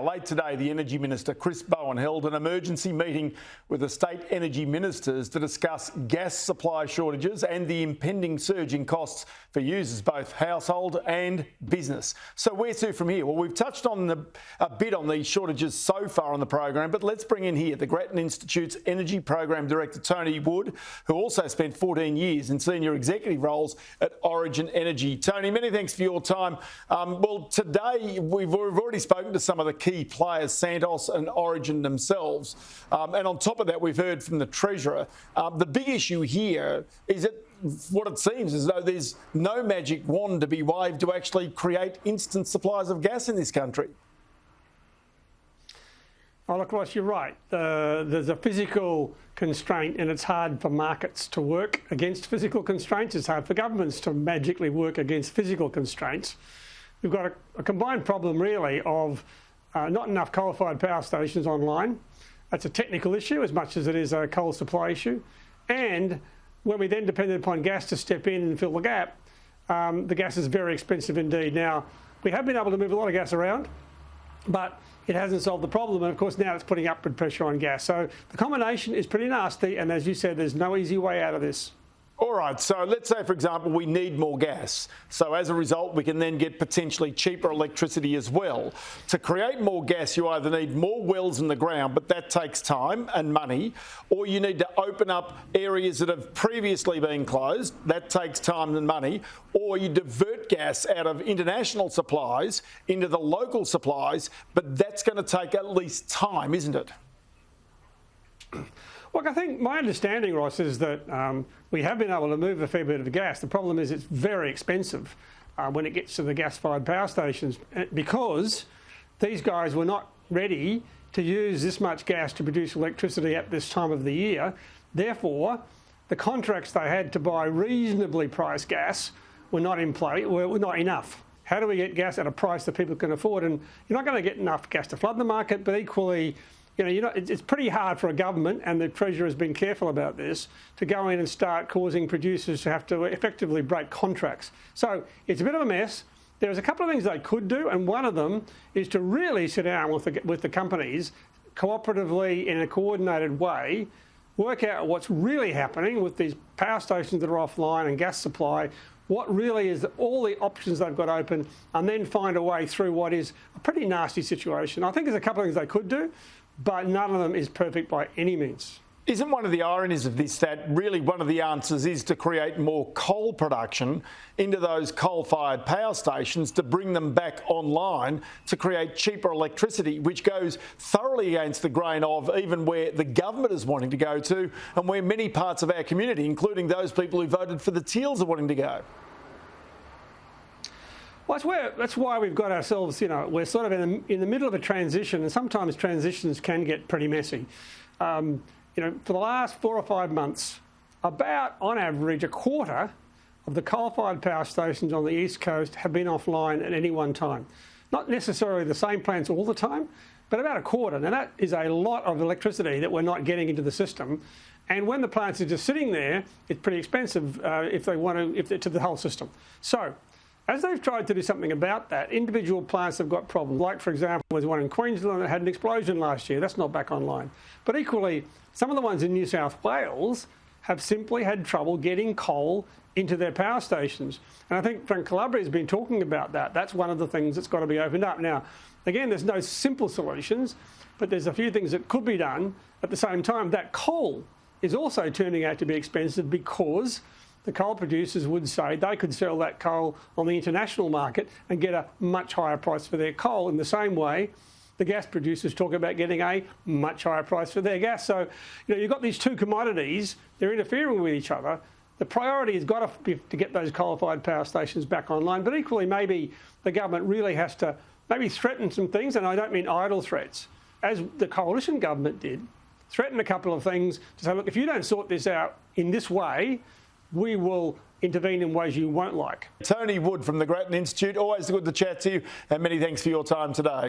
Late today, the Energy Minister Chris Bowen held an emergency meeting with the state energy ministers to discuss gas supply shortages and the impending surge in costs for users, both household and business. So where to from here? Well, we've touched on a bit on these shortages so far on the program, but let's bring in here the Grattan Institute's Energy Program Director, Tony Wood, who also spent 14 years in senior executive roles at Origin Energy. Tony, many thanks for your time. Well, today we've already spoken to some of the key players, Santos and Origin themselves. And on top of that, we've heard from the Treasurer. The big issue here is that what it seems as though there's no magic wand to be waved to actually create instant supplies of gas in this country. Oh, look, Ross, you're right. There's a physical constraint, and it's hard for markets to work against physical constraints. It's hard for governments to magically work against physical constraints. We've got a combined problem, really, of not enough coal-fired power stations online. That's a technical issue as much as it is a coal supply issue. And when we then depended upon gas to step in and fill the gap, the gas is very expensive indeed. Now, we have been able to move a lot of gas around, but it hasn't solved the problem. And of course, now it's putting upward pressure on gas. So the combination is pretty nasty. And as you said, there's no easy way out of this. All right, so let's say, for example, we need more gas. So as a result, we can then get potentially cheaper electricity as well. To create more gas, you either need more wells in the ground, but that takes time and money, or you need to open up areas that have previously been closed. That takes time and money, or you divert gas out of international supplies into the local supplies, but that's going to take at least time, isn't it? Look, I think my understanding, Ross, is that we have been able to move a fair bit of the gas. The problem is it's very expensive when it gets to the gas-fired power stations because these guys were not ready to use this much gas to produce electricity at this time of the year. Therefore, the contracts they had to buy reasonably priced gas were not in play, were not enough. How do we get gas at a price that people can afford? And you're not going to get enough gas to flood the market, but equally, it's pretty hard for a government, and the Treasurer has been careful about this, to go in and start causing producers to have to effectively break contracts. So it's a bit of a mess. There's a couple of things they could do, and one of them is to really sit down with the companies cooperatively in a coordinated way, work out what's really happening with these power stations that are offline and gas supply, what really is all the options they've got open, and then find a way through what is a pretty nasty situation. I think there's a couple of things they could do, but none of them is perfect by any means. Isn't one of the ironies of this that really one of the answers is to create more coal production into those coal-fired power stations to bring them back online to create cheaper electricity, which goes thoroughly against the grain of even where the government is wanting to go to and where many parts of our community, including those people who voted for the Teals, are wanting to go? Well, that's why we've got ourselves, we're sort of in the middle of a transition, and sometimes transitions can get pretty messy. For the last 4 or 5 months, about, on average, a quarter of the coal-fired power stations on the East Coast have been offline at any one time. Not necessarily the same plants all the time, but about a quarter. Now, that is a lot of electricity that we're not getting into the system. And when the plants are just sitting there, it's pretty expensive if to the whole system. So, as they've tried to do something about that, individual plants have got problems. Like, for example, there's one in Queensland that had an explosion last year. That's not back online. But equally, some of the ones in New South Wales have simply had trouble getting coal into their power stations. And I think Frank Calabria has been talking about that. That's one of the things that's got to be opened up. Now, again, there's no simple solutions, but there's a few things that could be done. At the same time, that coal is also turning out to be expensive because the coal producers would say they could sell that coal on the international market and get a much higher price for their coal. In the same way, the gas producers talk about getting a much higher price for their gas. So, you've got these two commodities, they're interfering with each other. The priority has got to be to get those coal-fired power stations back online. But equally, maybe the government really has to maybe threaten some things, and I don't mean idle threats, as the coalition government did, threaten a couple of things to say, look, if you don't sort this out in this way, we will intervene in ways you won't like. Tony Wood from the Grattan Institute, always good to chat to you, and many thanks for your time today.